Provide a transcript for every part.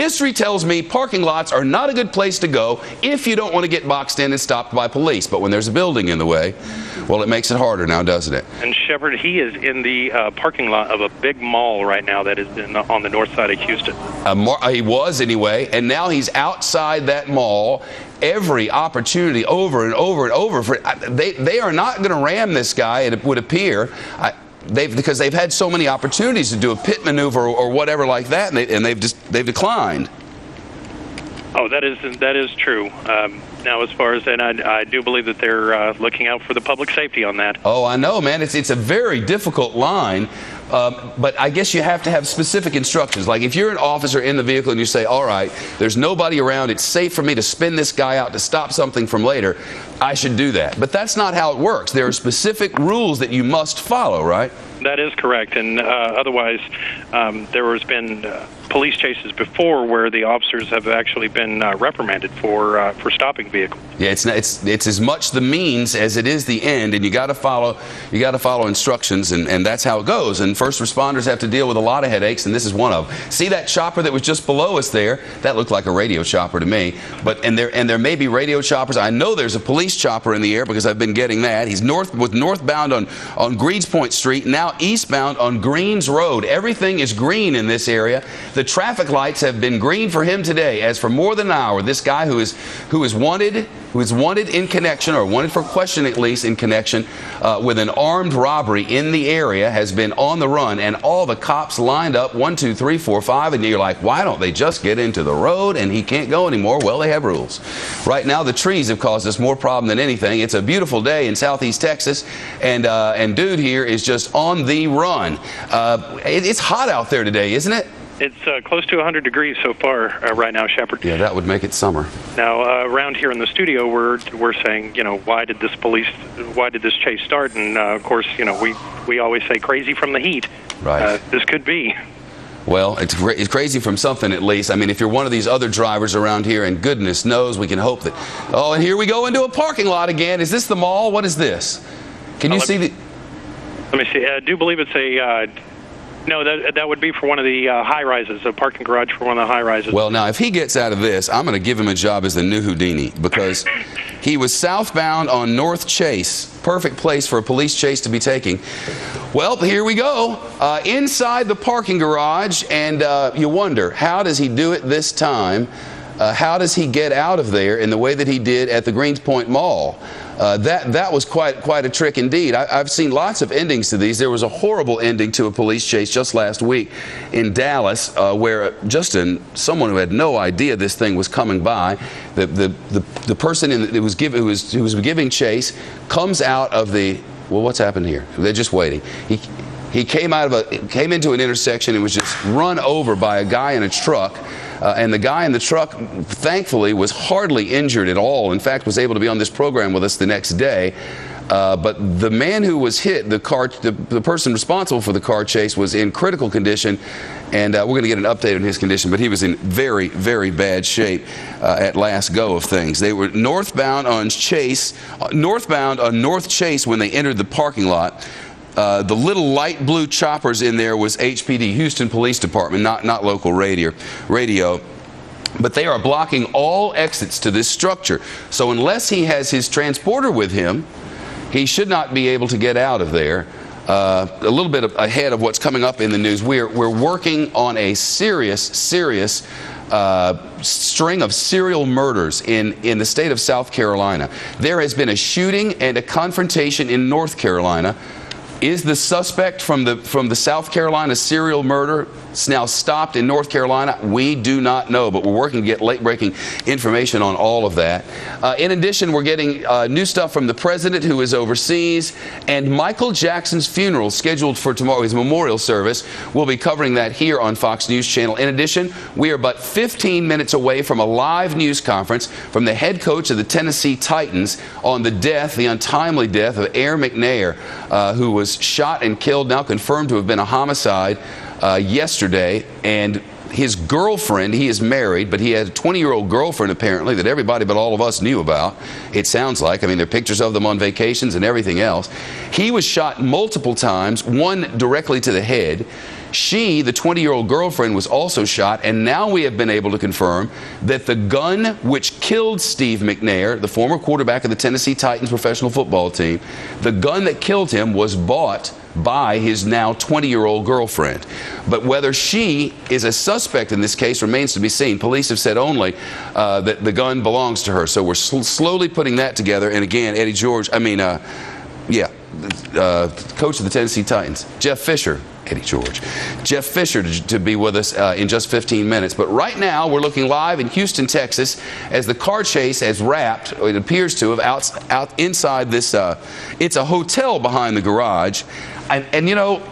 History tells me parking lots are not a good place to go if you don't want to get boxed in and stopped by police. But when there's a building in the way, well, it makes it harder now, doesn't it? And Shepard, he is in the parking lot of a big mall right now that is on the north side of Houston. He was anyway, and now he's outside that mall. Every opportunity over and over and over. They are not going to ram this guy, it would appear. Because they've had so many opportunities to do a pit maneuver or whatever like that, and they've declined. Oh, that is true. Now, as far as, and I do believe that they're looking out for the public safety on that. Oh, I know, man. It's a very difficult line, but I guess you have to have specific instructions. Like if you're an officer in the vehicle and you say, all right, there's nobody around, it's safe for me to spin this guy out to stop something from later, I should do that. But that's not how it works. There are specific rules that you must follow, right? That is correct, and otherwise, there has been police chases before where the officers have actually been reprimanded for stopping vehicles. Yeah, it's as much the means as it is the end, and you got to follow instructions, and that's how it goes. And first responders have to deal with a lot of headaches, and this is one of them. See that chopper that was just below us there? That looked like a radio chopper to me. And there may be radio choppers. I know there's a police chopper in the air because I've been getting that. He's northbound on Greens Point Street, now eastbound on Greens Road. Everything is green in this area. The traffic lights have been green for him today, as for more than an hour. This guy who is wanted in connection, or wanted for question at least, in connection with an armed robbery in the area, has been on the run, and all the cops lined up, 1, 2, 3, 4, 5, and you're like, why don't they just get into the road and he can't go anymore? Well, they have rules. Right now, the trees have caused us more problem than anything. It's a beautiful day in southeast Texas, and dude here is just on the run. It's hot out there today, isn't it? It's close to 100 degrees so far right now, Shepard. Yeah, that would make it summer. Now, around here in the studio, we're saying, why did this chase start? And of course, we always say crazy from the heat. Right. This could be. Well, it's crazy from something at least. I mean, if you're one of these other drivers around here, and goodness knows we can hope that. Oh, and here we go into a parking lot again. Is this the mall? What is this? Can you see the? Let me see. I do believe it's a. No, that would be for one of the high-rises, a parking garage for one of the high-rises. Well, now, if he gets out of this, I'm going to give him a job as the new Houdini, because he was southbound on North Chase. Perfect place for a police chase to be taking. Well, here we go. Inside the parking garage, and you wonder, how does he do it this time? How does he get out of there in the way that he did at the Greens Point Mall? That was quite a trick indeed. I've seen lots of endings to these. There was a horrible ending to a police chase just last week in Dallas, where someone who had no idea this thing was coming by, the person who was giving chase comes out of the. Well, what's happened here? They're just waiting. He came into an intersection and was just run over by a guy in a truck. And the guy in the truck, thankfully, was hardly injured at all. In fact, was able to be on this program with us the next day. But the man who was hit, the person responsible for the car chase, was in critical condition. And we're going to get an update on his condition. But he was in very, very bad shape at last go of things. They were northbound on North Chase when they entered the parking lot. The little light blue choppers in there was HPD, Houston Police Department, not local radio. But they are blocking all exits to this structure. So unless he has his transporter with him, he should not be able to get out of there. A little bit ahead of what's coming up in the news, we're working on a serious string of serial murders in the state of South Carolina. There has been a shooting and a confrontation in North Carolina. Is the suspect from the South Carolina serial murder now stopped in North Carolina? We do not know, but we're working to get late-breaking information on all of that. In addition, we're getting new stuff from the president, who is overseas, and Michael Jackson's funeral scheduled for tomorrow, his memorial service. We'll be covering that here on Fox News Channel. In addition, we are but 15 minutes away from a live news conference from the head coach of the Tennessee Titans on the untimely death of Air McNair, who was shot and killed, now confirmed to have been a homicide yesterday. And his girlfriend, he is married, but he had a 20-year-old girlfriend apparently that everybody but all of us knew about, it sounds like. I mean, there are pictures of them on vacations and everything else. He was shot multiple times, one directly to the head. She, the 20-year-old girlfriend, was also shot, and now we have been able to confirm that the gun which killed Steve McNair, the former quarterback of the Tennessee Titans professional football team, the gun that killed him was bought by his now 20-year-old girlfriend. But whether she is a suspect in this case remains to be seen. Police have said only that the gun belongs to her. So we're slowly putting that together. And again, coach of the Tennessee Titans, Jeff Fisher. Jeff Fisher to be with us in just 15 minutes. But right now, we're looking live in Houston, Texas, as the car chase has wrapped, it appears to have, out inside this, it's a hotel behind the garage. And you know,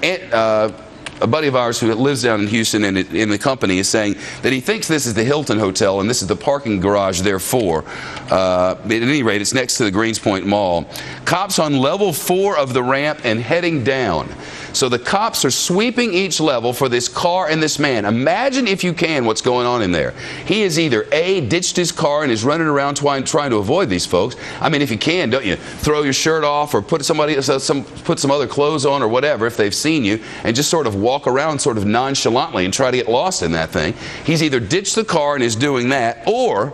a buddy of ours who lives down in Houston and in the company is saying that he thinks this is the Hilton Hotel and this is the parking garage therefore. At any rate, it's next to the Greenspoint Mall. Cops on level 4 of the ramp and heading down. So the cops are sweeping each level for this car and this man. Imagine, if you can, what's going on in there. He has either A, ditched his car and is running around trying to avoid these folks. I mean, if you can, don't you throw your shirt off or put some other clothes on or whatever if they've seen you, and just sort of walk around sort of nonchalantly and try to get lost in that thing. He's either ditched the car and is doing that, or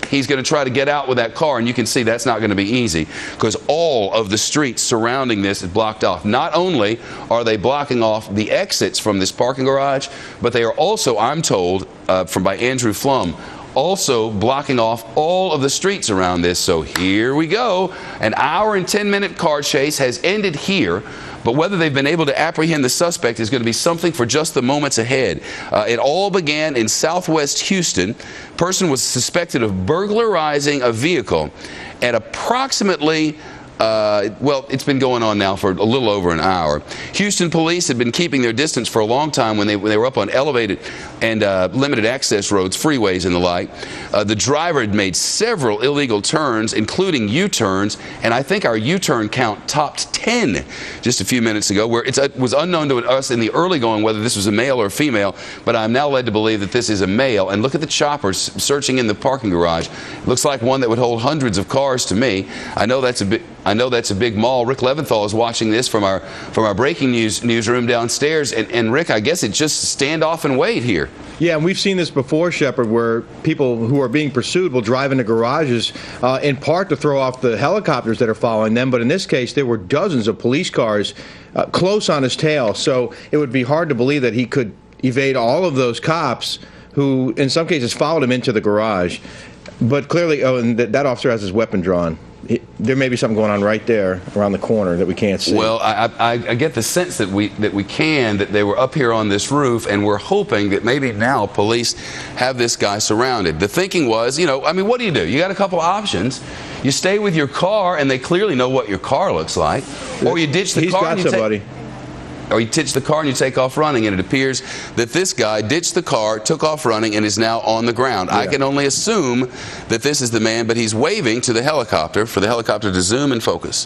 he's going to try to get out with that car, and you can see that's not going to be easy because all of the streets surrounding this is blocked off. Not only are they blocking off the exits from this parking garage, but they are also, I'm told, by Andrew Flum, also blocking off all of the streets around this. So here we go. An hour and 10-minute car chase has ended here. But whether they've been able to apprehend the suspect is going to be something for just the moments ahead. It all began in southwest Houston. Person was suspected of burglarizing a vehicle at approximately it's been going on now for a little over an hour. Houston police had been keeping their distance for a long time when they were up on elevated and limited access roads, freeways and the like. The driver had made several illegal turns, including U-turns, and I think our U-turn count topped 10 just a few minutes ago, where it was unknown to us in the early going whether this was a male or female, but I'm now led to believe that this is a male. And look at the choppers searching in the parking garage. Looks like one that would hold hundreds of cars to me. I know that's a big mall. Rick Leventhal is watching this from our breaking news newsroom downstairs. And Rick, I guess it's just stand off and wait here. Yeah, and we've seen this before, Shepard, where people who are being pursued will drive into garages in part to throw off the helicopters that are following them. But in this case, there were dozens of police cars close on his tail. So it would be hard to believe that he could evade all of those cops who, in some cases, followed him into the garage. But clearly, and that officer has his weapon drawn. There may be something going on right there around the corner that we can't see. Well, I get the sense that they were up here on this roof, and we're hoping that maybe now police have this guy surrounded. The thinking was, what do? You got a couple options. You stay with your car, and they clearly know what your car looks like, or you ditch the car. He's got somebody. Or you ditch the car and you take off running, and it appears that this guy ditched the car, took off running, and is now on the ground. Yeah. I can only assume that this is the man, but he's waving to the helicopter for the helicopter to zoom and focus.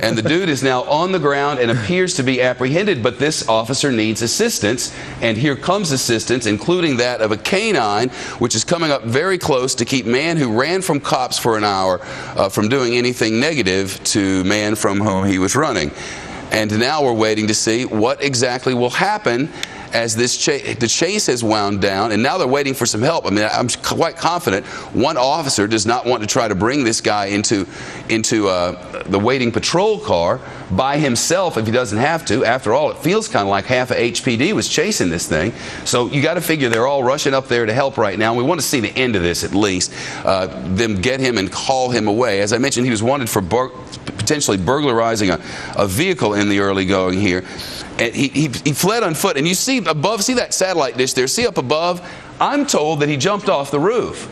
And the dude is now on the ground and appears to be apprehended, but this officer needs assistance, and here comes assistance, including that of a canine, which is coming up very close to keep man who ran from cops for an hour from doing anything negative to man from whom he was running. And now we're waiting to see what exactly will happen as the chase has wound down, and now they're waiting for some help. I mean, I'm quite confident one officer does not want to try to bring this guy into the waiting patrol car by himself if he doesn't have to. After all, it feels kind of like half of HPD was chasing this thing. So you got to figure they're all rushing up there to help right now. We want to see the end of this at least, them get him and haul him away. As I mentioned, he was wanted for potentially burglarizing a vehicle in the early going here. And he fled on foot. And you see above, see that satellite dish there? See up above? I'm told that he jumped off the roof.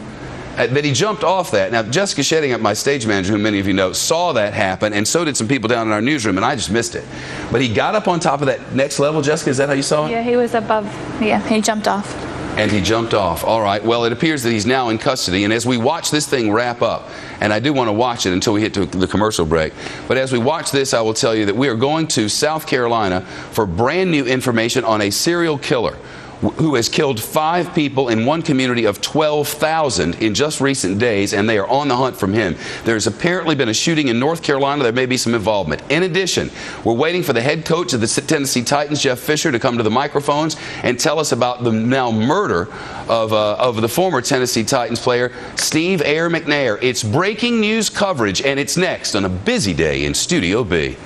That he jumped off that. Now, Jessica Shedding, my stage manager, who many of you know, saw that happen, and so did some people down in our newsroom, and I just missed it. But he got up on top of that next level. Jessica, is that how you saw it? Yeah, he was above. Yeah, he jumped off. And he jumped off. All right. Well, it appears that he's now in custody. And as we watch this thing wrap up, and I do want to watch it until we hit to the commercial break, but as we watch this, I will tell you that we are going to South Carolina for brand new information on a serial killer. who has killed 5 people in one community of 12,000 in just recent days, and they are on the hunt from him. There's apparently been a shooting in North Carolina. There may be some involvement. In addition, we're waiting for the head coach of the Tennessee Titans, Jeff Fisher, to come to the microphones and tell us about the now murder of the former Tennessee Titans player, Steve Air McNair. It's breaking news coverage, and it's next on a busy day in Studio B.